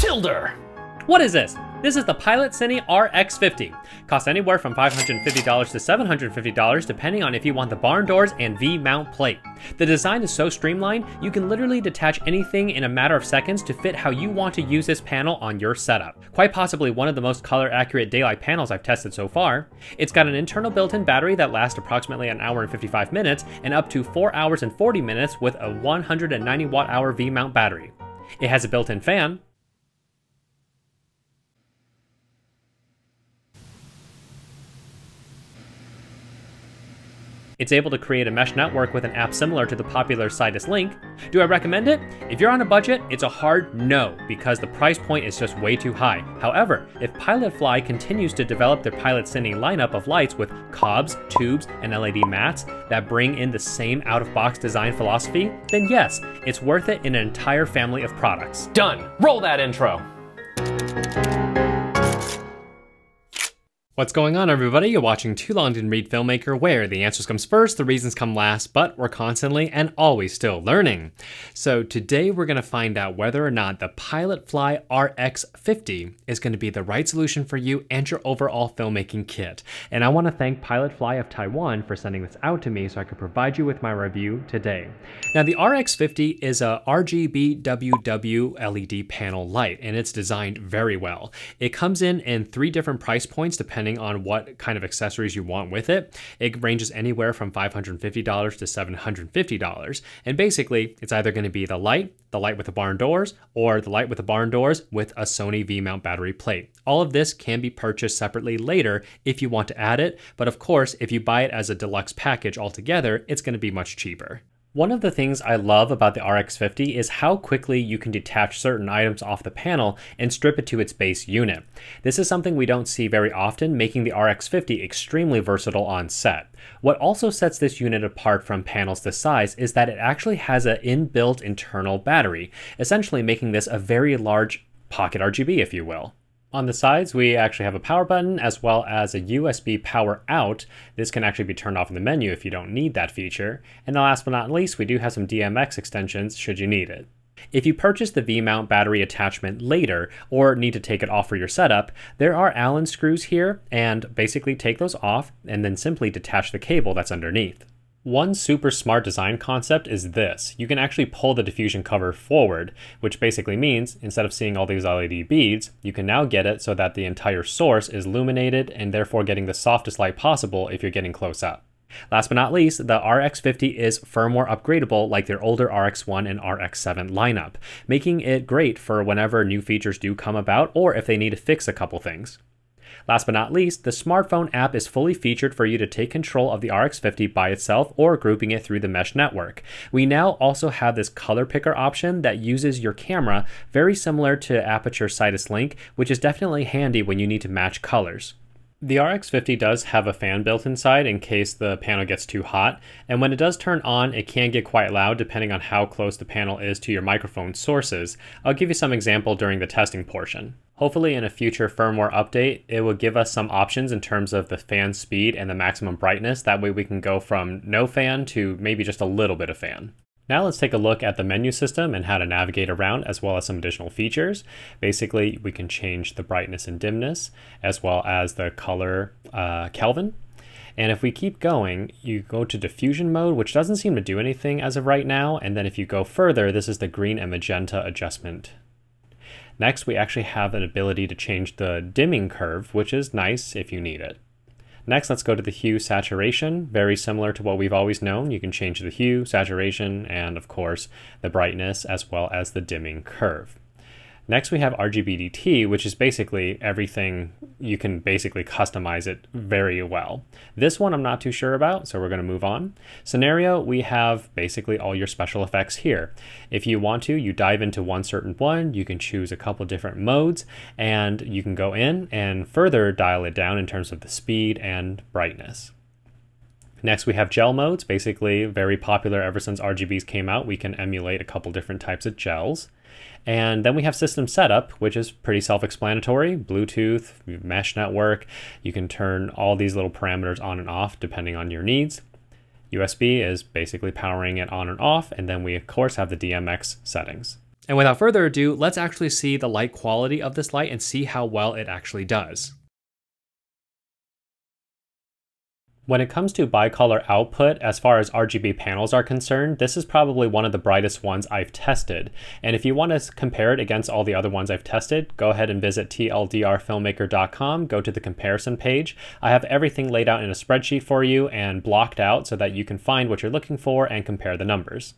Builder! What is this? This is the Pilotcine RX50. Costs anywhere from $550 to $750 depending on if you want the barn doors and V-mount plate. The design is so streamlined, you can literally detach anything in a matter of seconds to fit how you want to use this panel on your setup. Quite possibly one of the most color accurate daylight panels I've tested so far. It's got an internal built-in battery that lasts approximately an hour and 55 minutes and up to 4 hours and 40 minutes with a 190 watt-hour V-mount battery. It has a built-in fan, it's able to create a mesh network with an app similar to the popular Sidus Link. Do I recommend it? If you're on a budget, it's a hard no, because the price point is just way too high. However, if Pilotfly continues to develop their Pilotcine lineup of lights with cobs, tubes, and LED mats that bring in the same out-of-box design philosophy, then yes, it's worth it in an entire family of products. Done! Roll that intro! What's going on, everybody? You're watching Too Long Didn't Read Filmmaker, where the answers comes first, the reasons come last, but we're constantly and always still learning. So today we're going to find out whether or not the Pilotfly RX50 is going to be the right solution for you and your overall filmmaking kit. And I want to thank Pilotfly of Taiwan for sending this out to me so I could provide you with my review today. Now the RX50 is a RGB WW LED panel light, and it's designed very well. It comes in 3 different price points depending on what kind of accessories you want with it. It ranges anywhere from $550 to $750. And basically, it's either going to be the light with the barn doors, or the light with the barn doors with a Sony V-mount battery plate. All of this can be purchased separately later if you want to add it, but of course, if you buy it as a deluxe package altogether, it's going to be much cheaper. One of the things I love about the RX50 is how quickly you can detach certain items off the panel and strip it to its base unit. This is something we don't see very often, making the RX50 extremely versatile on set. What also sets this unit apart from panels this size is that it actually has an inbuilt internal battery, essentially making this a very large pocket RGB, if you will. On the sides, we actually have a power button as well as a USB power out. This can actually be turned off in the menu if you don't need that feature. And last but not least, we do have some DMX extensions should you need it. If you purchase the V-mount battery attachment later or need to take it off for your setup, there are Allen screws here, and basically take those off and then simply detach the cable that's underneath. One super smart design concept is this. You can actually pull the diffusion cover forward, which basically means instead of seeing all these LED beads, you can now get it so that the entire source is illuminated and therefore getting the softest light possible if you're getting close up. Last but not least, the RX50 is firmware upgradable like their older RX1 and RX7 lineup, making it great for whenever new features do come about or if they need to fix a couple things. Last but not least, the smartphone app is fully featured for you to take control of the RX50 by itself or grouping it through the mesh network. We now also have this color picker option that uses your camera, very similar to Aperture Sidus Link, which is definitely handy when you need to match colors. The RX50 does have a fan built inside in case the panel gets too hot, and when it does turn on, it can get quite loud depending on how close the panel is to your microphone sources. I'll give you some example during the testing portion. Hopefully in a future firmware update, it will give us some options in terms of the fan speed and the maximum brightness. That way we can go from no fan to maybe just a little bit of fan. Now let's take a look at the menu system and how to navigate around, as well as some additional features. Basically, we can change the brightness and dimness, as well as the color Kelvin. And if we keep going, you go to diffusion mode, which doesn't seem to do anything as of right now. And then if you go further, this is the green and magenta adjustment. Next, we actually have an ability to change the dimming curve, which is nice if you need it. Next, let's go to the hue saturation. Very similar to what we've always known. You can change the hue, saturation, and of course, the brightness, as well as the dimming curve. Next, we have RGBDT, which is basically everything. You can basically customize it very well. This one I'm not too sure about, so we're going to move on. Scenario, we have basically all your special effects here. If you want to, you dive into one certain one, you can choose a couple different modes, and you can go in and further dial it down in terms of the speed and brightness. Next, we have gel modes, basically very popular ever since RGBs came out. We can emulate a couple different types of gels. And then we have system setup, which is pretty self-explanatory. Bluetooth, mesh network. You can turn all these little parameters on and off depending on your needs. USB is basically powering it on and off. And then we, of course, have the DMX settings. And without further ado, let's actually see the light quality of this light and see how well it actually does. When it comes to bicolor output, as far as RGB panels are concerned, this is probably one of the brightest ones I've tested. And if you want to compare it against all the other ones I've tested, go ahead and visit TLDRfilmmaker.com, go to the comparison page. I have everything laid out in a spreadsheet for you and blocked out so that you can find what you're looking for and compare the numbers.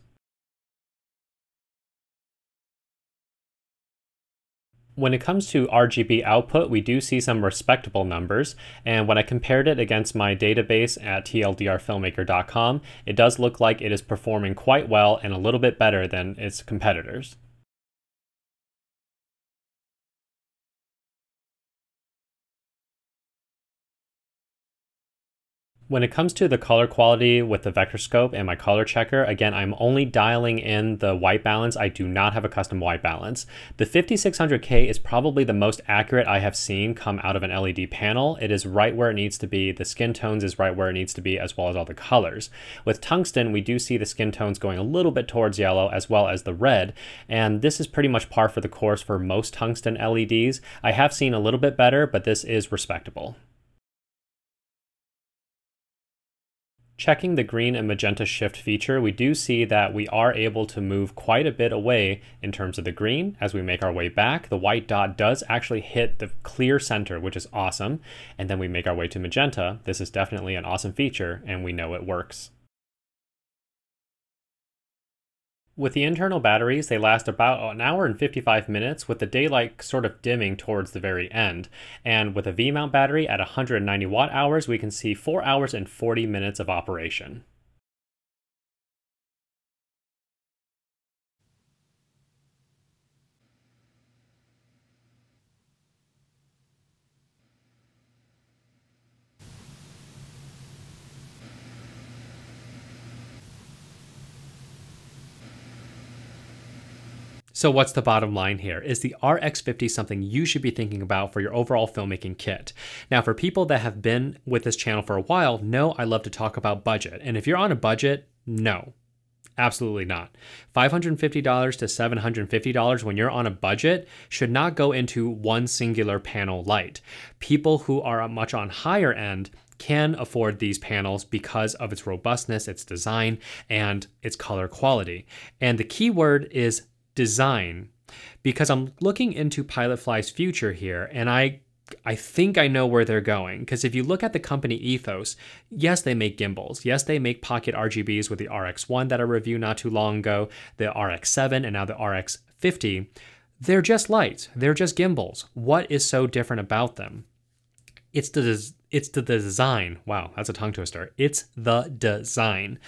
When it comes to RGB output, we do see some respectable numbers, and when I compared it against my database at TLDRfilmmaker.com, it does look like it is performing quite well and a little bit better than its competitors. When it comes to the color quality with the vector scope and my color checker, again, I'm only dialing in the white balance. I do not have a custom white balance. The 5600K is probably the most accurate I have seen come out of an LED panel. It is right where it needs to be. The skin tones is right where it needs to be, as well as all the colors. With tungsten, we do see the skin tones going a little bit towards yellow as well as the red, and this is pretty much par for the course for most tungsten LEDs. I have seen a little bit better, but this is respectable. Checking the green and magenta shift feature, we do see that we are able to move quite a bit away in terms of the green. As we make our way back, the white dot does actually hit the clear center, which is awesome. And then we make our way to magenta. This is definitely an awesome feature, and we know it works. With the internal batteries, they last about an hour and 55 minutes, with the daylight sort of dimming towards the very end. And with a V-mount battery at 190 watt hours, we can see 4 hours and 40 minutes of operation. So what's the bottom line here? Is the RX50 something you should be thinking about for your overall filmmaking kit? Now, for people that have been with this channel for a while, know I love to talk about budget. And if you're on a budget, no. Absolutely not. $550 to $750 when you're on a budget should not go into one singular panel light. People who are much on higher end can afford these panels because of its robustness, its design, and its color quality. And the key word is design, because I'm looking into Pilotfly's future here, and I think I know where they're going. Because if you look at the company ethos, yes, they make gimbals. Yes, they make pocket RGBs with the RX1 that I reviewed not too long ago, the RX7, and now the RX50. They're just lights. They're just gimbals. What is so different about them? It's the design. Wow, that's a tongue twister. It's the design.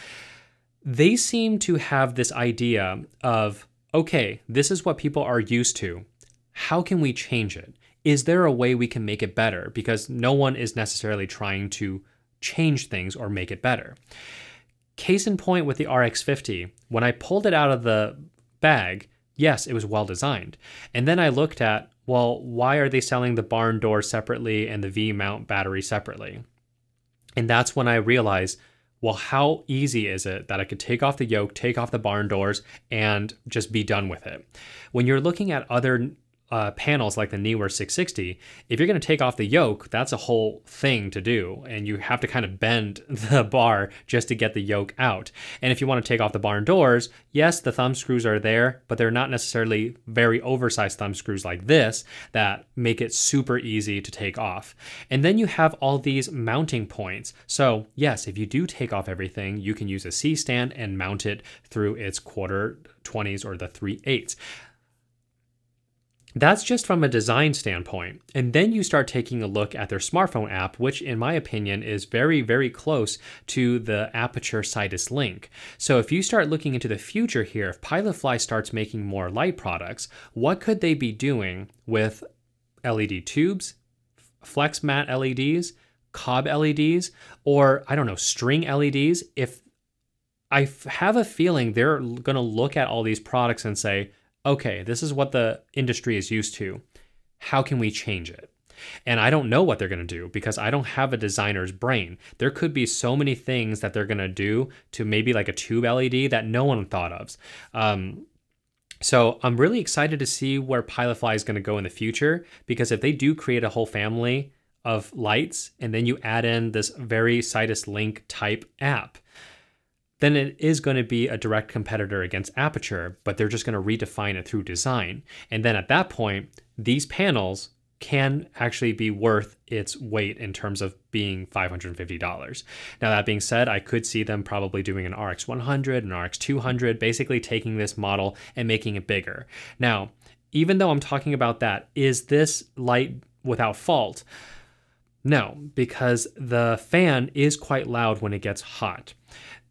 They seem to have this idea of, okay, this is what people are used to. How can we change it? Is there a way we can make it better? Because no one is necessarily trying to change things or make it better. Case in point with the RX50, when I pulled it out of the bag, yes, it was well designed. And then I looked at, well, why are they selling the barn door separately and the V-mount battery separately? And that's when I realized, well, how easy is it that I could take off the yoke, take off the barn doors, and just be done with it? When you're looking at other panels like the Neewer 660, if you're going to take off the yoke, that's a whole thing to do, and you have to kind of bend the bar just to get the yoke out. And if you want to take off the barn doors, yes, the thumb screws are there, but they're not necessarily very oversized thumb screws like this that make it super easy to take off. And then you have all these mounting points. So yes, if you do take off everything, you can use a C-stand and mount it through its 1/4-20s or the 3/8. That's just from a design standpoint. And then you start taking a look at their smartphone app, which in my opinion is very, very close to the Aperture Sidus Link. So if you start looking into the future here, if Pilotfly starts making more light products, what could they be doing with LED tubes, flex matte LEDs, cob LEDs, or I don't know, string LEDs? If I have a feeling they're going to look at all these products and say, okay, this is what the industry is used to. How can we change it? And I don't know what they're going to do because I don't have a designer's brain. There could be so many things that they're going to do to maybe like a tube LED that no one thought of. So I'm really excited to see where Pilotfly is going to go in the future, because if they do create a whole family of lights and then you add in this very Sidus Link type app, then it is going to be a direct competitor against Aperture, but they're just going to redefine it through design. And then at that point, these panels can actually be worth its weight in terms of being $550. Now, that being said, I could see them probably doing an RX100, an RX200, basically taking this model and making it bigger. Now, even though I'm talking about that, is this light without fault? No, because the fan is quite loud when it gets hot.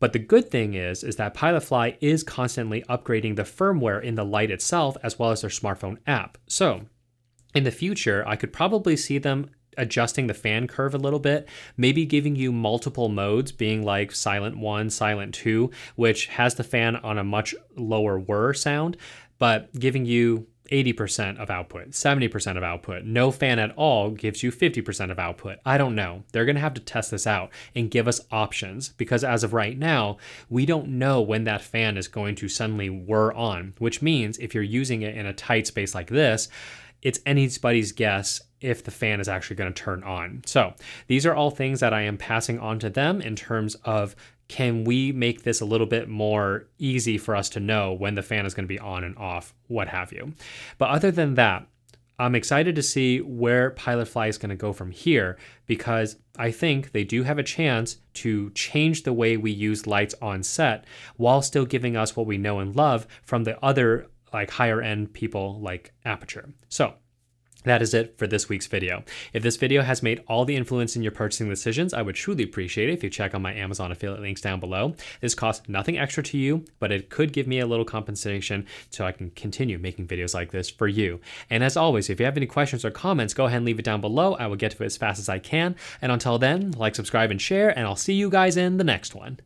But the good thing is that Pilotfly is constantly upgrading the firmware in the light itself, as well as their smartphone app. So in the future, I could probably see them adjusting the fan curve a little bit, maybe giving you multiple modes, being like Silent 1, Silent 2, which has the fan on a much lower whir sound, but giving you 80% of output, 70% of output. No fan at all gives you 50% of output. I don't know. They're going to have to test this out and give us options, because as of right now, we don't know when that fan is going to suddenly whir on, which means if you're using it in a tight space like this, it's anybody's guess if the fan is actually going to turn on. So these are all things that I am passing on to them in terms of, can we make this a little bit more easy for us to know when the fan is going to be on and off, what have you. But other than that, I'm excited to see where Pilotfly is going to go from here, because I think they do have a chance to change the way we use lights on set while still giving us what we know and love from the other like higher end people like Aperture. So that is it for this week's video. If this video has made all the influence in your purchasing decisions, I would truly appreciate it if you check on my Amazon affiliate links down below. This costs nothing extra to you, but it could give me a little compensation so I can continue making videos like this for you. And as always, if you have any questions or comments, go ahead and leave it down below. I will get to it as fast as I can. And until then, like, subscribe, and share, and I'll see you guys in the next one.